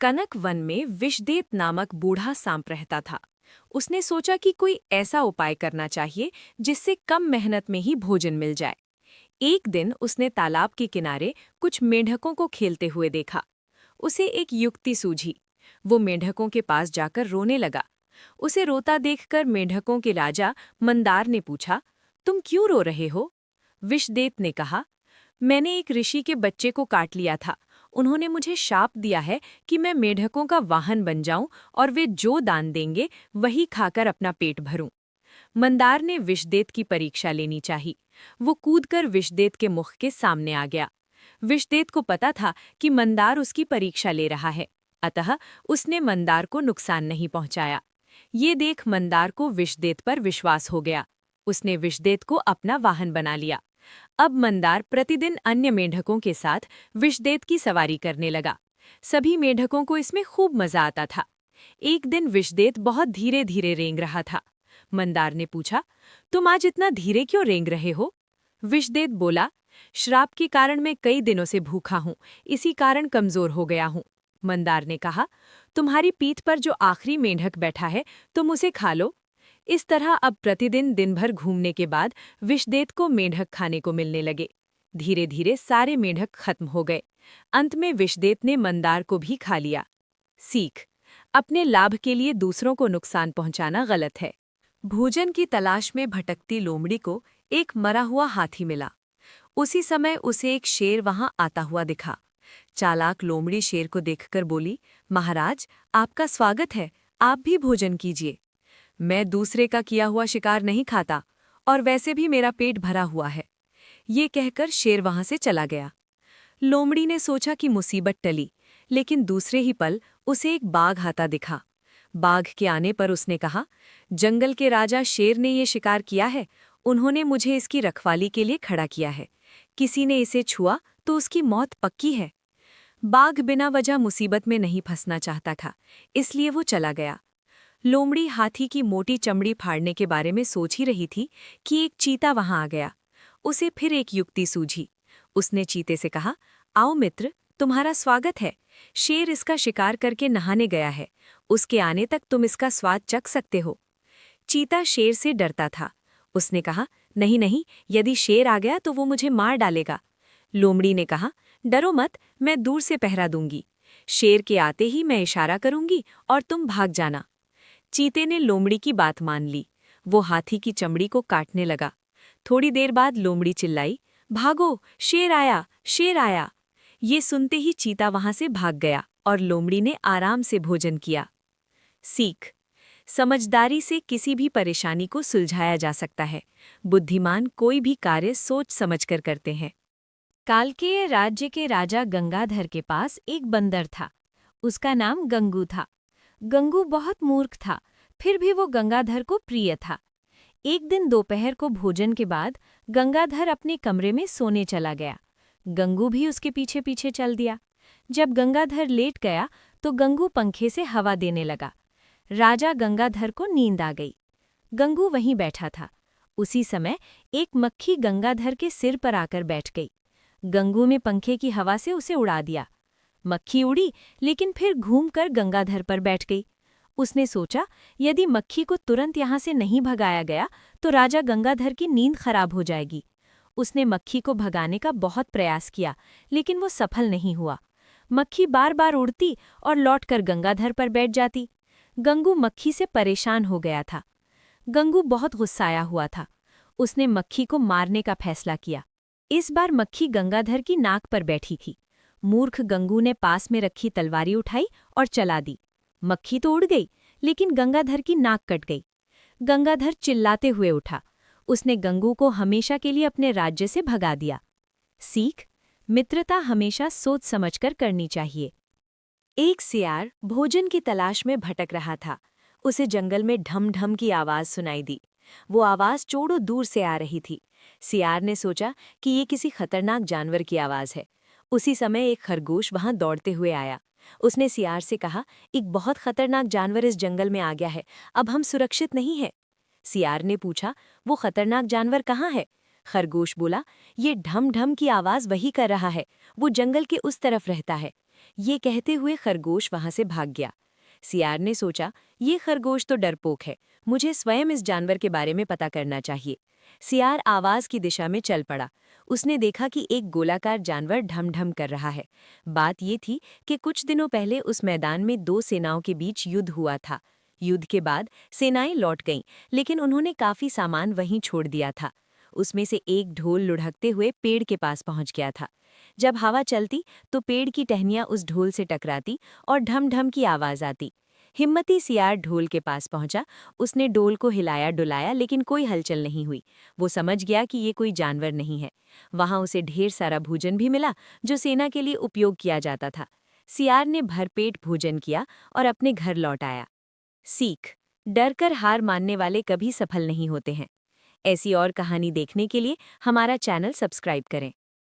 कनक one में विषदेत नामक बूढ़ा सांप रहता था। उसने सोचा कि कोई ऐसा उपाय करना चाहिए जिससे कम मेहनत में ही भोजन मिल जाए। एक दिन उसने तालाब के किनारे कुछ मेंढकों को खेलते हुए देखा। उसे एक युक्ति सूझी। वो मेंढकों के पास जाकर रोने लगा। उसे रोता देखकर मेंढकों के राजा मंदार ने पूछा, तुम क्यों रो रहे हो? विषदेत ने कहा, मैंने एक ऋषि के बच्चे को काट लिया था। उन्होंने मुझे शाप दिया है कि मैं मेंढकों का वाहन बन जाऊं और वे जो दान देंगे वही खाकर अपना पेट भरूं। मंदार ने विषदेत की परीक्षा लेनी चाही। वो कूदकर विषदेत के मुख के सामने आ गया। विषदेत को पता था कि मंदार उसकी परीक्षा ले रहा है, अतः उसने मंदार को नुकसान नहीं पहुंचाया। ये देख मंदार को विषदेत पर विश्वास हो गया। उसने विषदेत को अपना वाहन बना लिया। अब मंदार प्रतिदिन अन्य मेंढकों के साथ विषदेत की सवारी करने लगा। सभी मेंढकों को इसमें खूब मजा आता था। एक दिन विषदेत बहुत धीरे धीरे रेंग रहा था। मंदार ने पूछा, तुम आज इतना धीरे क्यों रेंग रहे हो? विषदेत बोला, श्राप के कारण मैं कई दिनों से भूखा हूँ, इसी कारण कमजोर हो गया हूँ। मंदार ने कहा, तुम्हारी पीठ पर जो आखिरी मेंढक बैठा है, तुम उसे खा लो। इस तरह अब प्रतिदिन दिन भर घूमने के बाद विषदेत को मेंढक खाने को मिलने लगे। धीरे धीरे सारे मेंढक खत्म हो गए। अंत में विषदेत ने मंदार को भी खा लिया। सीख: अपने लाभ के लिए दूसरों को नुकसान पहुंचाना गलत है। भोजन की तलाश में भटकती लोमड़ी को एक मरा हुआ हाथी मिला। उसी समय उसे एक शेर वहां आता हुआ दिखा। चालाक लोमड़ी शेर को देखकर बोली, महाराज, आपका स्वागत है, आप भी भोजन कीजिए। मैं दूसरे का किया हुआ शिकार नहीं खाता, और वैसे भी मेरा पेट भरा हुआ है। ये कहकर शेर वहां से चला गया। लोमड़ी ने सोचा कि मुसीबत टली, लेकिन दूसरे ही पल उसे एक बाघ आता दिखा। बाघ के आने पर उसने कहा, जंगल के राजा शेर ने ये शिकार किया है, उन्होंने मुझे इसकी रखवाली के लिए खड़ा किया है। किसी ने इसे छुआ तो उसकी मौत पक्की है। बाघ बिना वजह मुसीबत में नहीं फंसना चाहता था, इसलिए वो चला गया। लोमड़ी हाथी की मोटी चमड़ी फाड़ने के बारे में सोच ही रही थी कि एक चीता वहां आ गया। उसे फिर एक युक्ति सूझी। उसने चीते से कहा, आओ मित्र, तुम्हारा स्वागत है। शेर इसका शिकार करके नहाने गया है, उसके आने तक तुम इसका स्वाद चख सकते हो। चीता शेर से डरता था। उसने कहा, नहीं नहीं, यदि शेर आ गया तो वो मुझे मार डालेगा। लोमड़ी ने कहा, डरो मत, मैं दूर से पहरा दूंगी। शेर के आते ही मैं इशारा करूंगी और तुम भाग जाना। चीते ने लोमड़ी की बात मान ली। वो हाथी की चमड़ी को काटने लगा। थोड़ी देर बाद लोमड़ी चिल्लाई, भागो, शेर आया, शेर आया। ये सुनते ही चीता वहां से भाग गया और लोमड़ी ने आराम से भोजन किया। सीख: समझदारी से किसी भी परेशानी को सुलझाया जा सकता है। बुद्धिमान कोई भी कार्य सोच समझकर करते हैं। कालकेय राज्य के राजा गंगाधर के पास एक बंदर था। उसका नाम गंगू था। गंगू बहुत मूर्ख था, फिर भी वो गंगाधर को प्रिय था। एक दिन दोपहर को भोजन के बाद गंगाधर अपने कमरे में सोने चला गया। गंगू भी उसके पीछे पीछे चल दिया। जब गंगाधर लेट गया तो गंगू पंखे से हवा देने लगा। राजा गंगाधर को नींद आ गई। गंगू वहीं बैठा था। उसी समय एक मक्खी गंगाधर के सिर पर आकर बैठ गई। गंगू ने पंखे की हवा से उसे उड़ा दिया। मक्खी उड़ी, लेकिन फिर घूमकर गंगाधर पर बैठ गई। उसने सोचा, यदि मक्खी को तुरंत यहाँ से नहीं भगाया गया तो राजा गंगाधर की नींद खराब हो जाएगी। उसने मक्खी को भगाने का बहुत प्रयास किया, लेकिन वो सफल नहीं हुआ। मक्खी बार बार उड़ती और लौटकर गंगाधर पर बैठ जाती। गंगू मक्खी से परेशान हो गया था। गंगू बहुत गुस्साया हुआ था। उसने मक्खी को मारने का फैसला किया। इस बार मक्खी गंगाधर की नाक पर बैठी थी। मूर्ख गंगू ने पास में रखी तलवारी उठाई और चला दी। मक्खी तो उड़ गई, लेकिन गंगाधर की नाक कट गई। गंगाधर चिल्लाते हुए उठा। उसने गंगू को हमेशा के लिए अपने राज्य से भगा दिया। सीख: मित्रता हमेशा सोच समझकर करनी चाहिए। एक सियार भोजन की तलाश में भटक रहा था। उसे जंगल में ढम ढम की आवाज सुनाई दी। वो आवाज चोड़ों दूर से आ रही थी। सियार ने सोचा कि ये किसी खतरनाक जानवर की आवाज है। उसी समय एक खरगोश वहां दौड़ते हुए आया। उसने सियार से कहा, एक बहुत खतरनाक जानवर इस जंगल में आ गया है, अब हम सुरक्षित नहीं हैं। सियार ने पूछा, वो खतरनाक जानवर कहाँ है? खरगोश बोला, ये ढम ढम की आवाज वही कर रहा है, वो जंगल के उस तरफ रहता है। ये कहते हुए खरगोश वहां से भाग गया। सियार ने सोचा, ये खरगोश तो डरपोक है, मुझे स्वयं इस जानवर के बारे में पता करना चाहिए। सियार आवाज की दिशा में चल पड़ा। उसने देखा कि एक गोलाकार जानवर ढम-ढम कर रहा है। बात ये थी कि कुछ दिनों पहले उस मैदान में दो सेनाओं के बीच युद्ध हुआ था। युद्ध के बाद सेनाएं लौट गईं, लेकिन उन्होंने काफी सामान वहीं छोड़ दिया था। उसमें से एक ढोल लुढ़कते हुए पेड़ के पास पहुंच गया था। जब हवा चलती तो पेड़ की टहनियां उस ढोल से टकराती और ढम-ढम की आवाज आती। हिम्मती सियार ढोल के पास पहुंचा। उसने डोल को हिलाया डुलाया, लेकिन कोई हलचल नहीं हुई। वो समझ गया कि ये कोई जानवर नहीं है। वहां उसे ढेर सारा भोजन भी मिला, जो सेना के लिए उपयोग किया जाता था। सियार ने भरपेट भोजन किया और अपने घर लौट आया। सीख: डरकर हार मानने वाले कभी सफल नहीं होते हैं। ऐसी और कहानी देखने के लिए हमारा चैनल सब्सक्राइब करें।